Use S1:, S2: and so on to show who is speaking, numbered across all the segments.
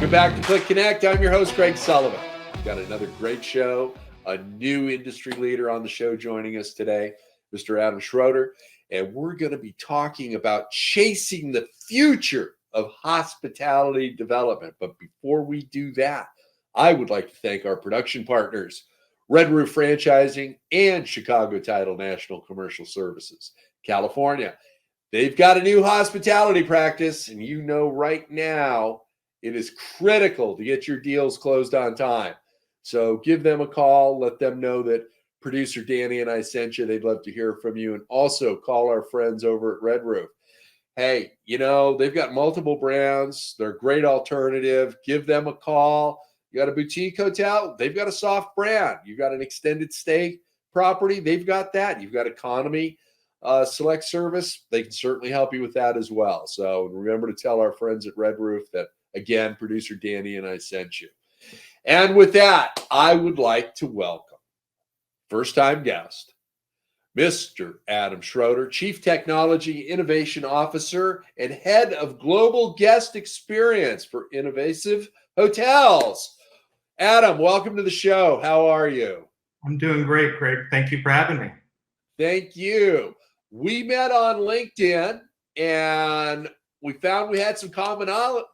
S1: Welcome back to CLIC Connect. I'm your host, Greg Sullivan. We've got another great show, a new industry leader on the show joining us today, Mr. Adam Schroder, and we're going to be talking about chasing the future of hospitality development. But before we do that, I would like to thank our production partners, Red Roof Franchising and Chicago Title National Commercial Services, California. They've got a new hospitality practice, and you know right now it is critical to get your deals closed on time. So give them a call. Let them know that producer Danny and I sent you. They'd love to hear from you. And also call our friends over at Red Roof. Hey, you know, they've got multiple brands. They're a great alternative. Give them a call. You got a boutique hotel, they've got a soft brand. You've got an extended stay property, they've got that. You've got economy select service, they can certainly help you with that as well. So remember to tell our friends at Red Roof that, again, producer Danny and I sent you. And with that, I would like to welcome first-time guest, Mr. Adam Schroder, Chief Technology Innovation Officer and Head of Global Guest Experience for Innovative Hotels. Adam, welcome to the show. How are you?
S2: I'm doing great, Greg. Thank you for having me.
S1: Thank you. We met on LinkedIn and we found we had some commonality,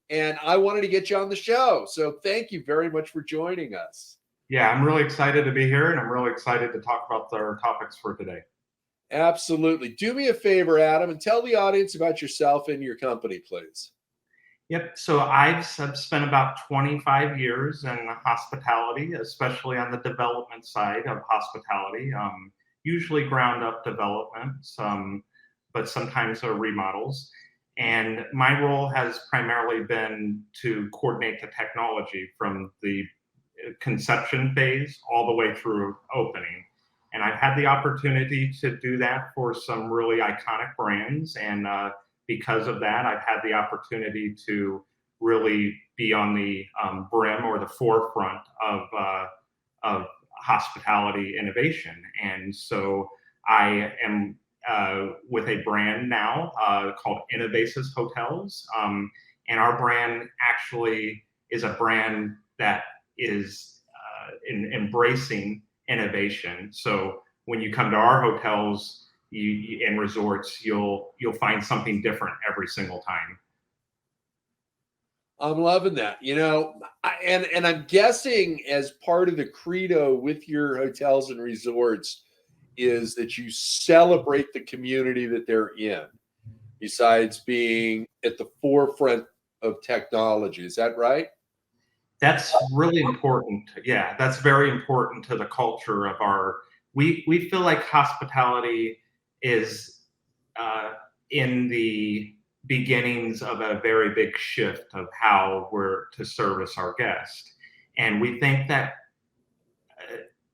S1: and I wanted to get you on the show. So thank you very much for joining us.
S2: Yeah, I'm really excited to be here, and I'm really excited to talk about our topics for today.
S1: Absolutely. Do me a favor, Adam, and tell the audience about yourself and your company, please.
S2: Yep. So I've spent about 25 years in hospitality, especially on the development side of hospitality, usually ground up developments, but sometimes remodels. And my role has primarily been to coordinate the technology from the conception phase all the way through opening. And I've had the opportunity to do that for some really iconic brands. And because of that, I've had the opportunity to really be on the brim or the forefront of hospitality innovation. And so I am with a brand now called Innovasis Hotels. And our brand actually is a brand that is embracing innovation. So when you come to our hotels and resorts, you'll find something different every single time.
S1: I'm loving that. You know, and I'm guessing as part of the credo with your hotels and resorts is that you celebrate the community that they're in, besides being at the forefront of technology. Is that right?
S2: That's really important. Yeah, that's very important to the culture of our. We feel like hospitality is in the beginnings of a very big shift of how we're to service our guests. And we think that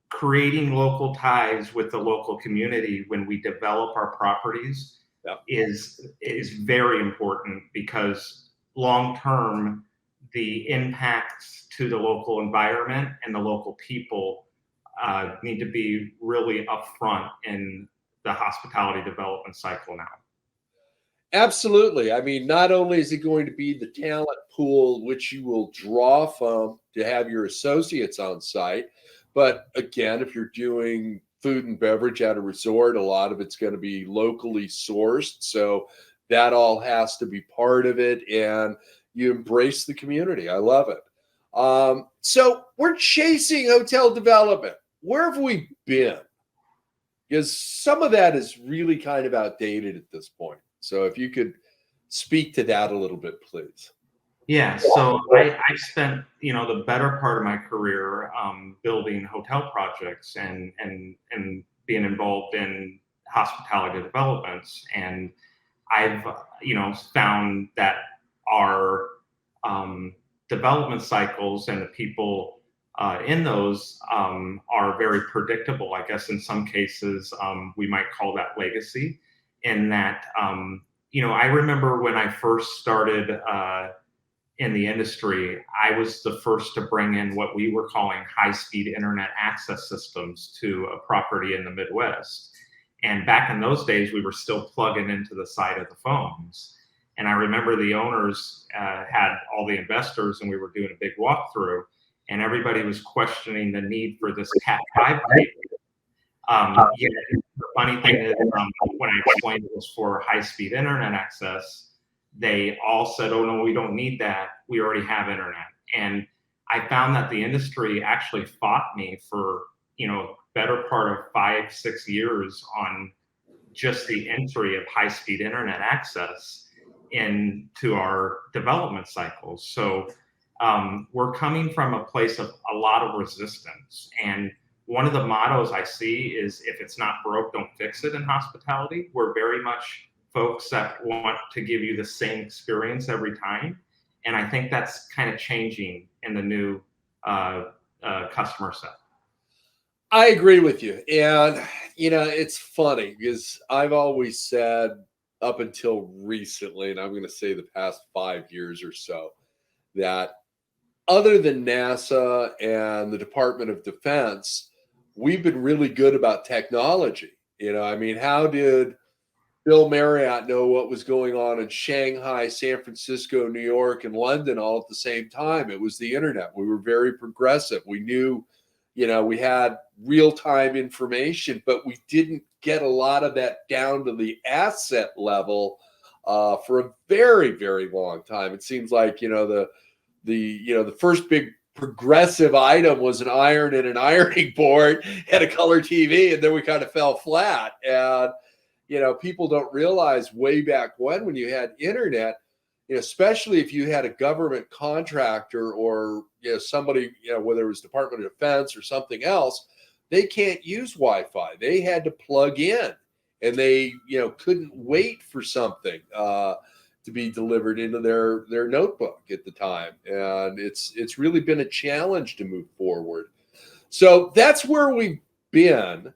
S2: creating local ties with the local community when we develop our properties is very important, because long-term, the impacts to the local environment and the local people need to be really upfront in the hospitality development cycle now.
S1: Absolutely. I mean, not only is it going to be the talent pool which you will draw from to have your associates on site, but again, if you're doing food and beverage at a resort, a lot of it's going to be locally sourced. So that all has to be part of it, and you embrace the community. I love it. So we're chasing hotel development. Where have we been? Because some of that is really kind of outdated at this point. So if you could speak to that a little bit, please.
S2: Yeah, so I spent, the better part of my career building hotel projects and being involved in hospitality developments. And I've, found that our development cycles and the people in those are very predictable. I guess in some cases, we might call that legacy. In that, I remember when I first started in the industry, I was the first to bring in what we were calling high-speed internet access systems to a property in the Midwest. And back in those days, we were still plugging into the side of the phones. And I remember the owners had all the investors, and we were doing a big walkthrough, and everybody was questioning the need for this Cat 5 cable. Yet the funny thing is, when I explained it was for high-speed internet access, they all said, "Oh no, we don't need that. We already have internet." And I found that the industry actually fought me for, better part of 5-6 years on just the entry of high-speed internet access into our development cycles. So we're coming from a place of a lot of resistance. And one of the mottos I see is, if it's not broke, don't fix it in hospitality. We're very much folks that want to give you the same experience every time. And I think that's kind of changing in the new customer set.
S1: I agree with you. And, it's funny because I've always said up until recently, and I'm going to say the past 5 years or so, that other than NASA and the Department of Defense, we've been really good about technology. How did Bill Marriott know what was going on in Shanghai, San Francisco, New York, and London all at the same time? It was the internet. We were very progressive. We knew, we had real-time information, but we didn't get a lot of that down to the asset level for a very, very long time. It seems like, the first big progressive item was an iron and an ironing board and a color TV, and then we kind of fell flat. And people don't realize way back when you had internet, especially if you had a government contractor or somebody, whether it was Department of Defense or something else, they can't use Wi-Fi. They had to plug in, and they couldn't wait for something to be delivered into their notebook at the time. And it's really been a challenge to move forward. So that's where we've been.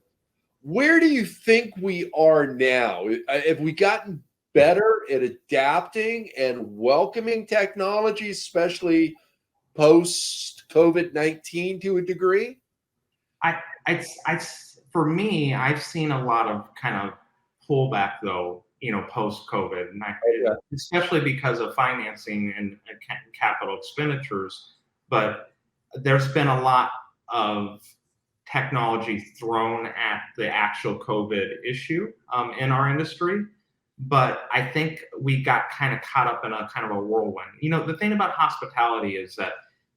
S1: Where do you think we are now? Have we gotten better at adapting and welcoming technology, especially post COVID-19 to a degree?
S2: For me, I've seen a lot of kind of pullback though, post COVID, and especially because of financing and capital expenditures. But there's been a lot of technology thrown at the actual COVID issue in our industry. But I think we got kind of caught up in a kind of a whirlwind. The thing about hospitality is that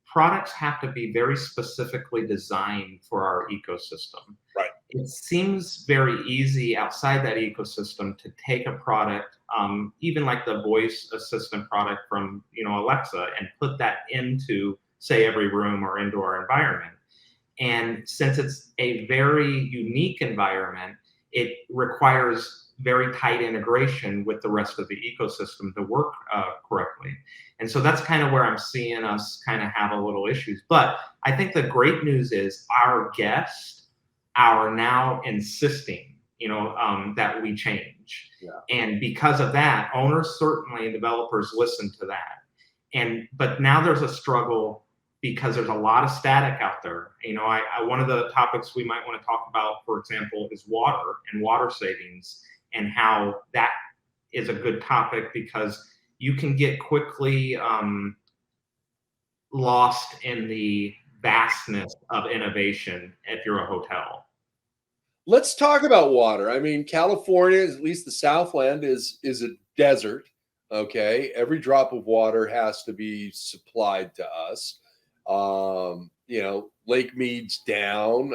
S2: products have to be very specifically designed for our ecosystem.
S1: Right.
S2: It seems very easy outside that ecosystem to take a product, even like the voice assistant product from Alexa, and put that into, say, every room or into our environment. And since it's a very unique environment, it requires very tight integration with the rest of the ecosystem to work correctly. And so that's kind of where I'm seeing us kind of have a little issues. But I think the great news is our guests are now insisting, that we change.
S1: Yeah.
S2: And because of that, owners certainly and developers listen to that. But now there's a struggle because there's a lot of static out there. One of the topics we might want to talk about, for example, is water and water savings, and how that is a good topic because you can get quickly lost in the vastness of innovation if you're a hotel.
S1: Let's talk about water. California, at least the Southland, is a desert. Okay, every drop of water has to be supplied to us. Lake Mead's down.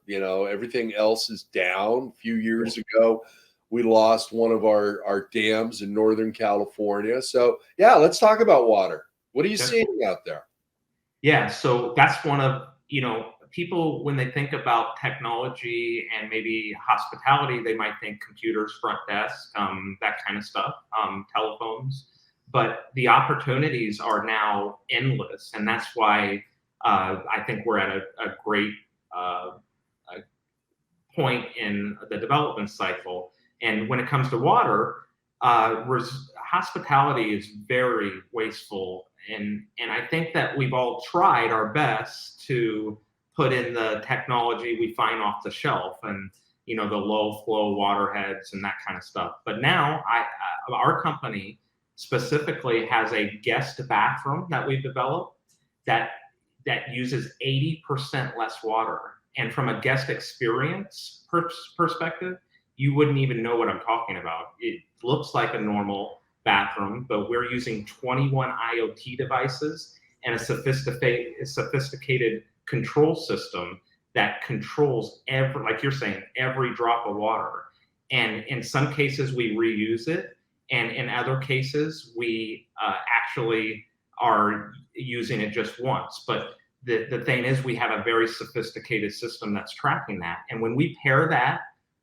S1: Everything else is down. A few years ago, we lost one of our dams in Northern California. So yeah, let's talk about water. What are you seeing out there?
S2: Yeah, so that's one of, people, when they think about technology and maybe hospitality, they might think computers, front desk, that kind of stuff, telephones. But the opportunities are now endless. And that's why I think we're at a great point in the development cycle. And when it comes to water, hospitality is very wasteful. And I think that we've all tried our best to put in the technology we find off the shelf and, the low flow water heads and that kind of stuff. But now our company specifically has a guest bathroom that we've developed that uses 80% less water. And from a guest experience perspective, you wouldn't even know what I'm talking about. It looks like a normal bathroom, but we're using 21 IoT devices and a sophisticated control system that controls like you're saying, every drop of water. And in some cases, we reuse it. And in other cases, we actually are using it just once. But the thing is, we have a very sophisticated system that's tracking that. And when we pair that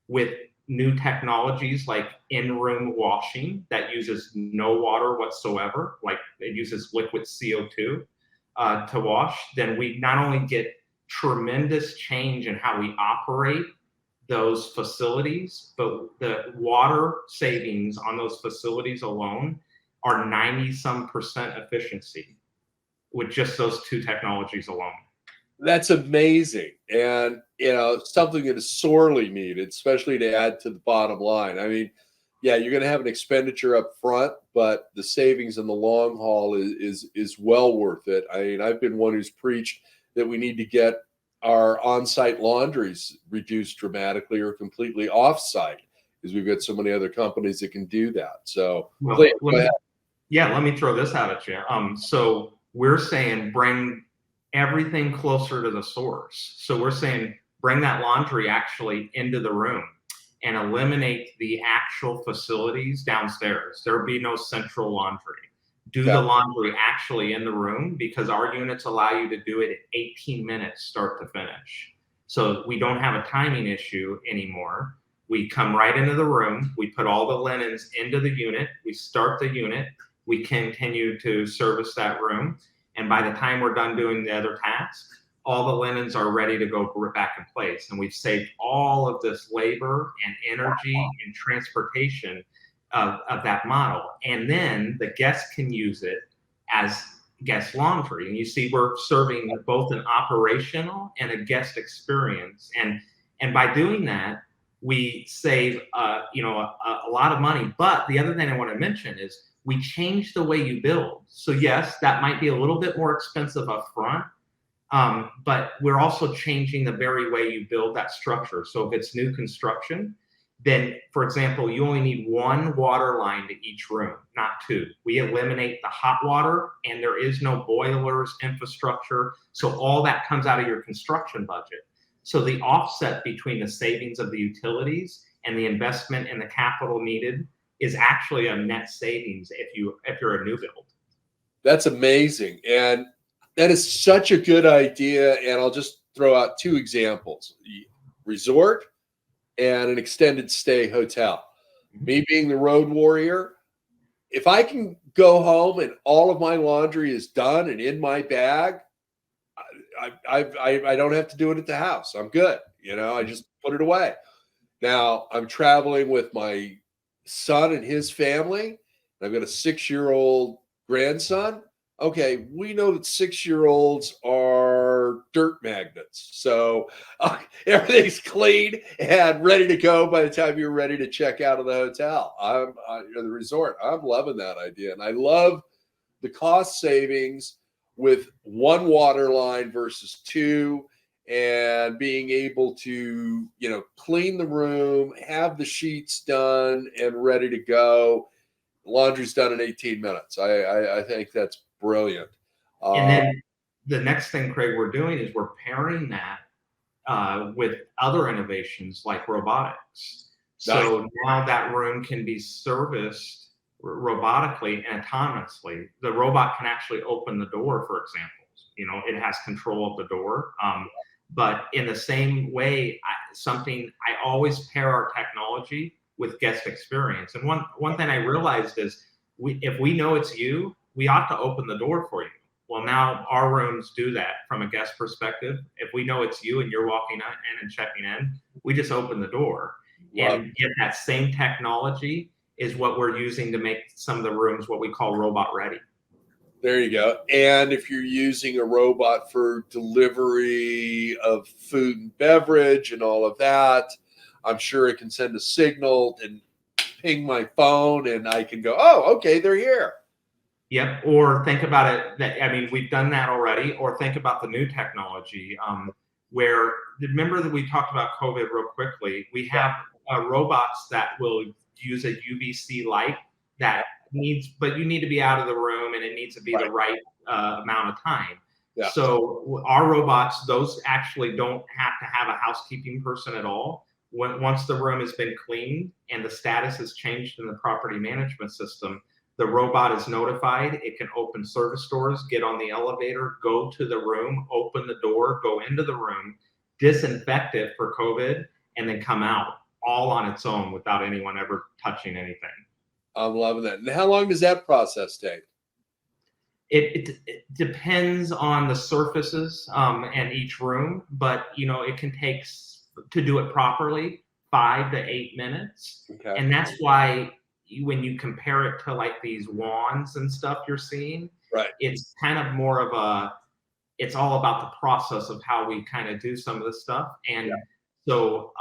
S2: with new technologies like in-room washing that uses no water whatsoever, like it uses liquid CO2 to wash, then we not only get tremendous change in how we operate those facilities, but the water savings on those facilities alone are 90-some% efficiency with just those two technologies alone.
S1: That's amazing. And, something that is sorely needed, especially to add to the bottom line. I mean, yeah, you're going to have an expenditure up front, but the savings in the long haul is well worth it. I mean, I've been one who's preached that we need to get our on-site laundries reduced dramatically or completely off-site, because we've got so many other companies that can do that. So,
S2: well,
S1: please,
S2: let me throw this out at you. So we're saying bring everything closer to the source. So we're saying bring that laundry actually into the room and eliminate the actual facilities downstairs. There'll be no central laundry. Do the laundry actually in the room, because our units allow you to do it in 18 minutes start to finish. So we don't have a timing issue anymore. We come right into the room, we put all the linens into the unit, we start the unit, we continue to service that room, and by the time we're done doing the other tasks, all the linens are ready to go back in place. And we've saved all of this labor and energy and transportation of that model. And then the guests can use it as guest laundry. And you see, we're serving both an operational and a guest experience. And by doing that, we save a lot of money. But the other thing I want to mention is we change the way you build. So yes, that might be a little bit more expensive up front, but we're also changing the very way you build that structure. So if it's new construction, then, for example, you only need one water line to each room, not two. We eliminate the hot water, and there is no boilers, infrastructure. So all that comes out of your construction budget. So the offset between the savings of the utilities and the investment and the capital needed is actually a net savings if you're a new build.
S1: That's amazing. And that is such a good idea. And I'll just throw out two examples: resort and an extended stay hotel. Me being the road warrior, if I can go home and all of my laundry is done and in my bag, I don't have to do it at the house. I'm good. I just put it away. Now I'm traveling with my son and his family. I've got a 6-year-old grandson. Okay, we know that 6-year-olds are dirt magnets. So everything's clean and ready to go by the time you're ready to check out of the hotel. The resort. I'm loving that idea. And I love the cost savings with one water line versus two, and being able to, clean the room, have the sheets done and ready to go. Laundry's done in 18 minutes. I think that's brilliant.
S2: And then the next thing, Craig, we're doing is we're pairing that with other innovations like robotics. So nice. Now that room can be serviced robotically and autonomously. The robot can actually open the door, for example. It has control of the door. But in the same way, I always pair our technology with guest experience. And one thing I realized is if we know it's you, we ought to open the door for you. Well, now our rooms do that from a guest perspective. If we know it's you and you're walking in and checking in, we just open the door. Wow. And yet that same technology is what we're using to make some of the rooms what we call robot ready.
S1: There you go. And if you're using a robot for delivery of food and beverage and all of that, I'm sure it can send a signal and ping my phone and I can go, oh, okay, they're here.
S2: Yep. Or think about it. I mean, we've done that already. Or think about the new technology, where remember that we talked about COVID real quickly. We have robots that will use a UVC light that needs, but you need to be out of the room and it needs to be the right amount of time.
S1: Yeah.
S2: So our robots, those actually don't have to have a housekeeping person at all. Once the room has been cleaned and the status has changed in the property management system, the robot is notified. It can open service doors, get on the elevator, go to the room, open the door, go into the room, disinfect it for COVID, and then come out all on its own without anyone ever touching anything.
S1: I'm loving that. And how long does that process take?
S2: It depends on the surfaces and each room, but it can take, to do it properly, 5 to 8 minutes.
S1: Okay.
S2: And that's why when you compare it to like these wands and stuff you're seeing, it's kind of more of it's all about the process of how we kind of do some of this stuff. And so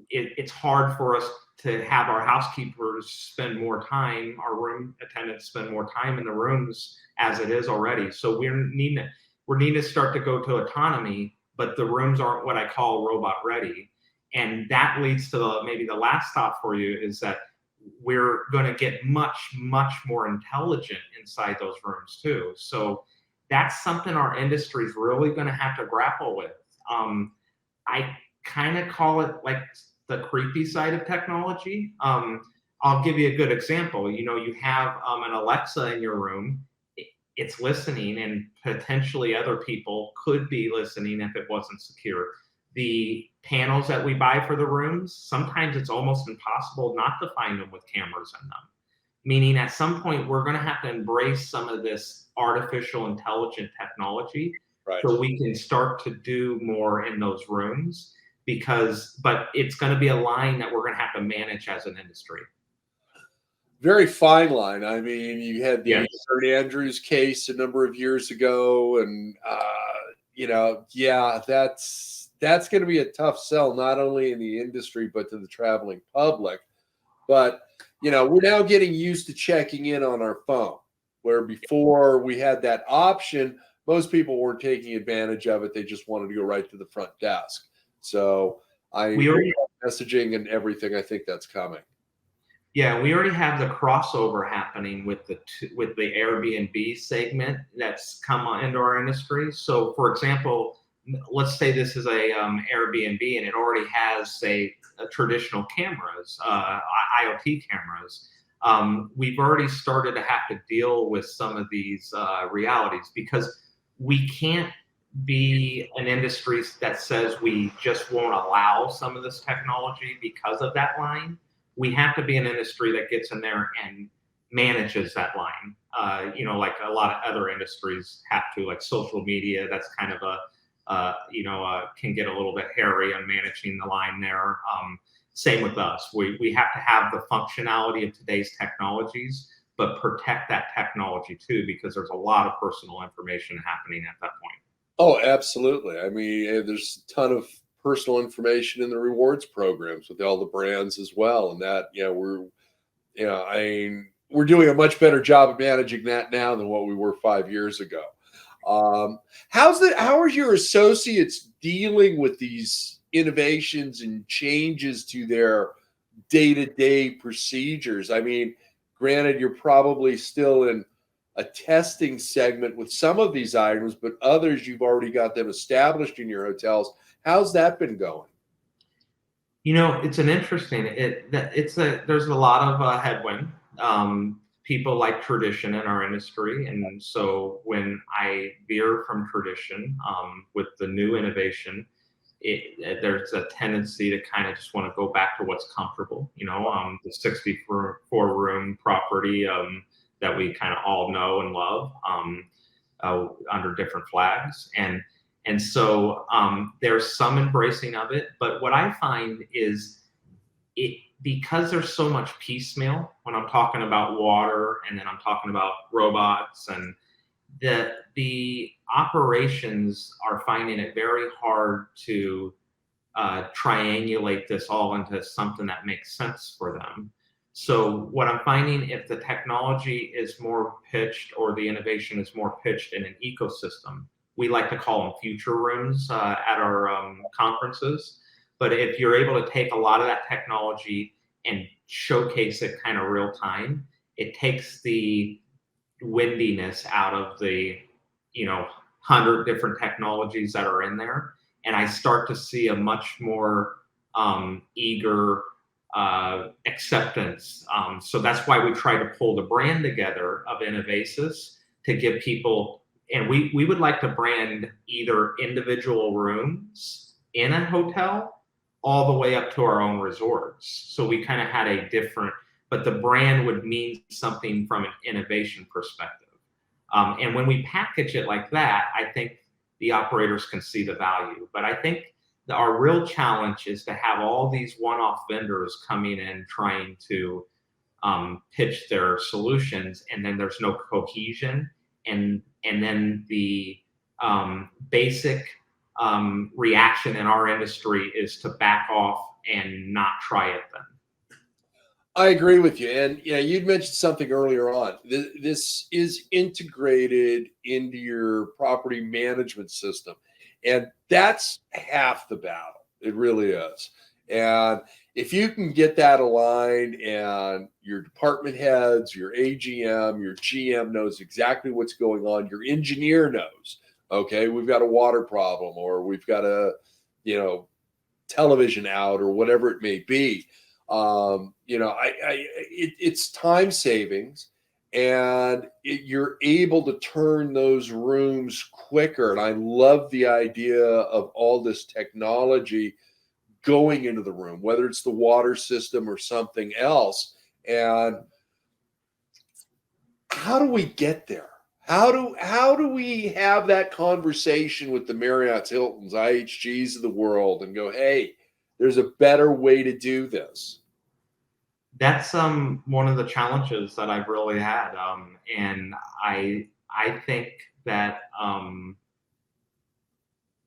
S2: it's hard for us to have our housekeepers spend more time, our room attendants spend more time in the rooms as it is already. So we're needing to start to go to autonomy, but the rooms aren't what I call robot ready. And that leads to maybe the last stop for you is that we're going to get much, much more intelligent inside those rooms too. So that's something our industry is really going to have to grapple with. I kind of call it like the creepy side of technology. I'll give you a good example. You have an Alexa in your room. It's listening, and potentially other people could be listening if it wasn't secure. The panels that we buy for the rooms, sometimes it's almost impossible not to find them with cameras in them. Meaning at some point, we're going to have to embrace some of this artificial intelligent technology so we can start to do more in those rooms. But it's going to be a line that we're going to have to manage as an industry.
S1: Very fine line. I mean, you had the St. Andrews case a number of years ago, and that's going to be a tough sell, not only in the industry but to the traveling public. But we're now getting used to checking in on our phone, where before we had that option, most people weren't taking advantage of it. They just wanted to go right to the front desk. So messaging and everything, I think that's coming.
S2: Yeah, we already have the crossover happening with the Airbnb segment that's come into our industry. So, for example, let's say this is a Airbnb and it already has, say, traditional cameras, IoT cameras. We've already started to have to deal with some of these realities because we can't be an industry that says we just won't allow some of this technology because of that line. We have to be an industry that gets in there and manages that line. Like a lot of other industries have to, like social media. That's kind of can get a little bit hairy on managing the line there. Same with us. We have to have the functionality of today's technologies, but protect that technology too, because there's a lot of personal information happening at that point.
S1: Oh, absolutely. I mean, there's a ton of personal information in the rewards programs with all the brands as well. And that, we're doing a much better job of managing that now than what we were 5 years ago. How are your associates dealing with these innovations and changes to their day-to-day procedures? I mean, granted, you're probably still in a testing segment with some of these items, but others you've already got them established in your hotels. How's that been going?
S2: It's an interesting. There's a lot of headwind. People like tradition in our industry, and so when I veer from tradition with the new innovation, there's a tendency to kind of just want to go back to what's comfortable. The 64 room property that we kind of all know and love under different flags, and so there's some embracing of it. But what I find is because there's so much piecemeal when I'm talking about water and then I'm talking about robots, and the operations are finding it very hard to triangulate this all into something that makes sense for them. So what I'm finding, if the technology is more pitched or the innovation is more pitched in an ecosystem, we like to call them future rooms at our conferences. But if you're able to take a lot of that technology and showcase it kind of real time, it takes the windiness out of the, 100 different technologies that are in there. And I start to see a much more eager acceptance. So that's why we try to pull the brand together of Innovasis to give people, and we would like to brand either individual rooms in a hotel all the way up to our own resorts. So we kind of had a different, but the brand would mean something from an innovation perspective. And when we package it like that, I think the operators can see the value. But I think our real challenge is to have all these one-off vendors coming in trying to pitch their solutions, and then there's no cohesion, and then the basic reaction in our industry is to back off and not try it then.
S1: I agree with you. And yeah, you'd mentioned something earlier on. This is integrated into your property management system. And that's half the battle. It really is. And if you can get that aligned and your department heads, your AGM, your GM knows exactly what's going on, your engineer knows, okay, we've got a water problem or we've got a, television out or whatever it may be. It's time savings, and you're able to turn those rooms quicker. And I love the idea of all this technology going into the room, whether it's the water system or something else. And how do we get there? How do we have that conversation with the Marriotts, Hiltons, IHGs of the world and go, hey, there's a better way to do this?
S2: That's one of the challenges that I've really had, and I think that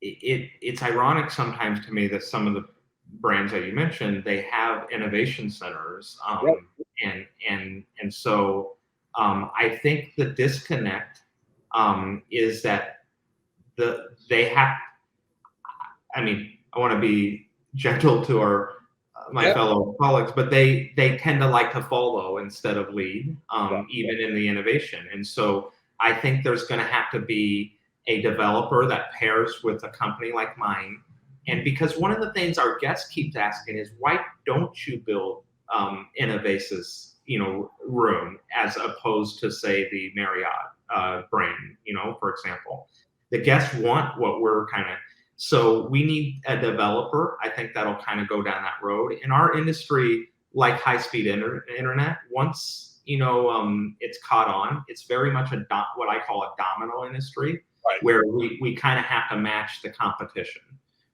S2: it's ironic sometimes to me that some of the brands that you mentioned, they have innovation centers, and so I think the disconnect is that they have. I mean, I want to be gentle to my fellow colleagues, but they tend to like to follow instead of lead, even in the innovation. And so I think there's going to have to be a developer that pairs with a company like mine. And because one of the things our guests keep asking is, why don't you build Innovasis, room as opposed to say the Marriott brand, for example. The guests want what we're kind of. So we need a developer. I think that'll kind of go down that road. In our industry, like high-speed internet, once it's caught on, it's very much what I call a domino industry,
S1: right,
S2: where we kind of have to match the competition.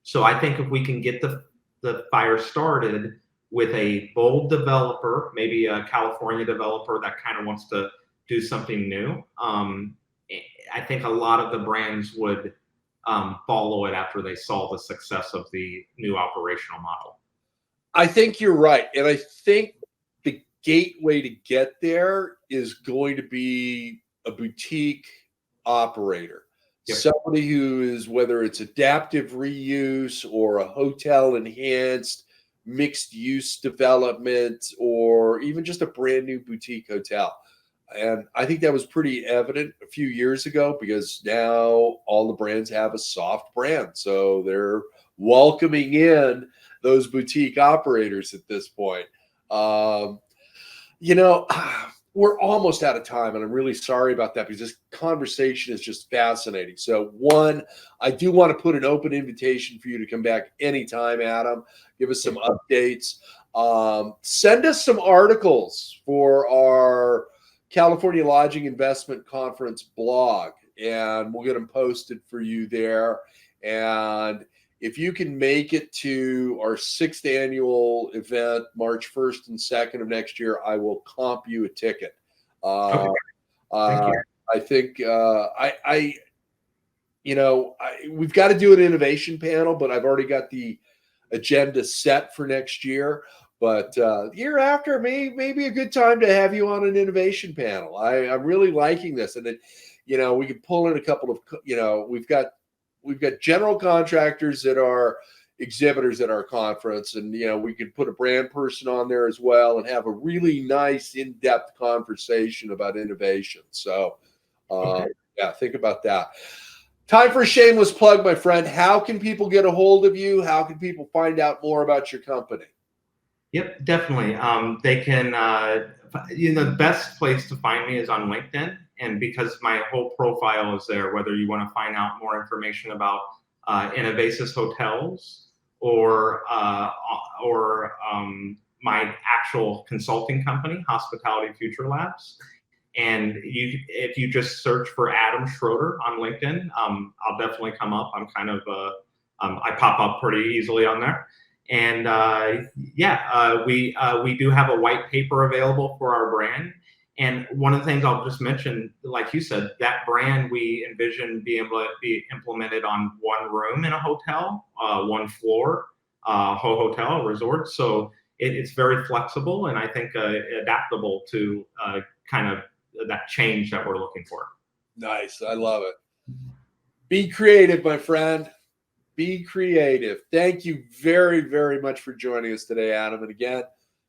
S2: So I think if we can get the fire started with a bold developer, maybe a California developer that kind of wants to do something new, I think a lot of the brands would follow it after they saw the success of the new operational model.
S1: I think you're right. And I think the gateway to get there is going to be a boutique operator. Yep. Somebody who is, whether it's adaptive reuse or a hotel enhanced mixed use development, or even just a brand new boutique hotel. And I think that was pretty evident a few years ago, because now all the brands have a soft brand. So they're welcoming in those boutique operators at this point. We're almost out of time, and I'm really sorry about that, because this conversation is just fascinating. So one, I do want to put an open invitation for you to come back anytime, Adam. Give us some updates. Send us some articles for our California Lodging Investment Conference blog, and we'll get them posted for you there. And if you can make it to our 6th annual event, March 1st and 2nd of next year, I will comp you a ticket.
S2: Okay. Thank you.
S1: I think we've got to do an innovation panel, but I've already got the agenda set for next year. But the year after may be a good time to have you on an innovation panel. I'm really liking this, and it, we could pull in a couple of, we've got general contractors that are exhibitors at our conference, and we could put a brand person on there as well and have a really nice in-depth conversation about innovation. So
S2: Okay.
S1: yeah, think about that. Time for a shameless plug, my friend. How can people get a hold of you? How can people find out more about your company?
S2: Yep, definitely. They can, the best place to find me is on LinkedIn. And because my whole profile is there, whether you want to find out more information about Innovasis hotels or my actual consulting company, Hospitality Future Labs. And if you just search for Adam Schroder on LinkedIn, I'll definitely come up. I'm kind of, I pop up pretty easily on there. And we do have a white paper available for our brand. And one of the things I'll just mention, like you said, that brand we envision being able to be implemented on one room in a hotel, one floor, hotel, resort. So it's very flexible and I think adaptable to kind of that change that we're looking for.
S1: Nice. I love it. Be creative, my friend. Be creative. Thank you very, very much for joining us today, Adam. And again,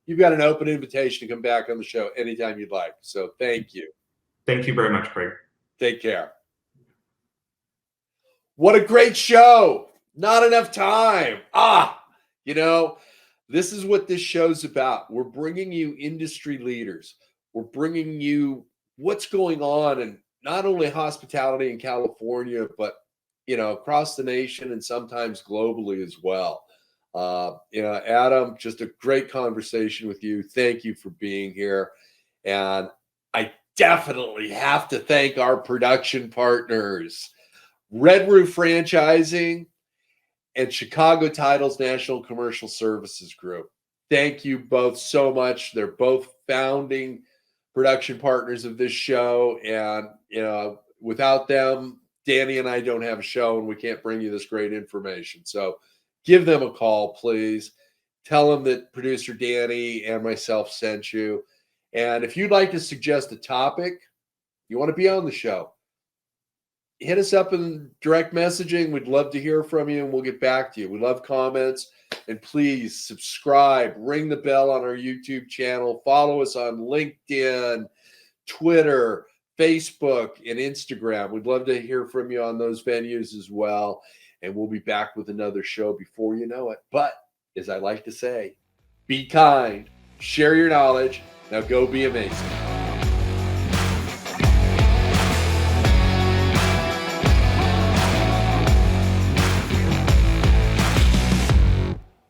S1: you've got an open invitation to come back on the show anytime you'd like. So thank you.
S2: Thank you very much, Craig.
S1: Take care. What a great show. Not enough time. This is what this show's about. We're bringing you industry leaders. We're bringing you what's going on in not only hospitality in California, but across the nation and sometimes globally as well. Adam, just a great conversation with you. Thank you for being here. And I definitely have to thank our production partners, Red Roof Franchising and Chicago Titles National Commercial Services Group. Thank you both so much. They're both founding production partners of this show. And, without them, Danny and I don't have a show and we can't bring you this great information. So give them a call, please. Tell them that producer Danny and myself sent you. And if you'd like to suggest a topic, you want to be on the show, hit us up in direct messaging. We'd love to hear from you and we'll get back to you. We love comments. And please subscribe, ring the bell on our YouTube channel, follow us on LinkedIn, Twitter, Facebook, and Instagram. We'd love to hear from you on those venues as well. And we'll be back with another show before you know it. But as I like to say, be kind, share your knowledge. Now go be amazing.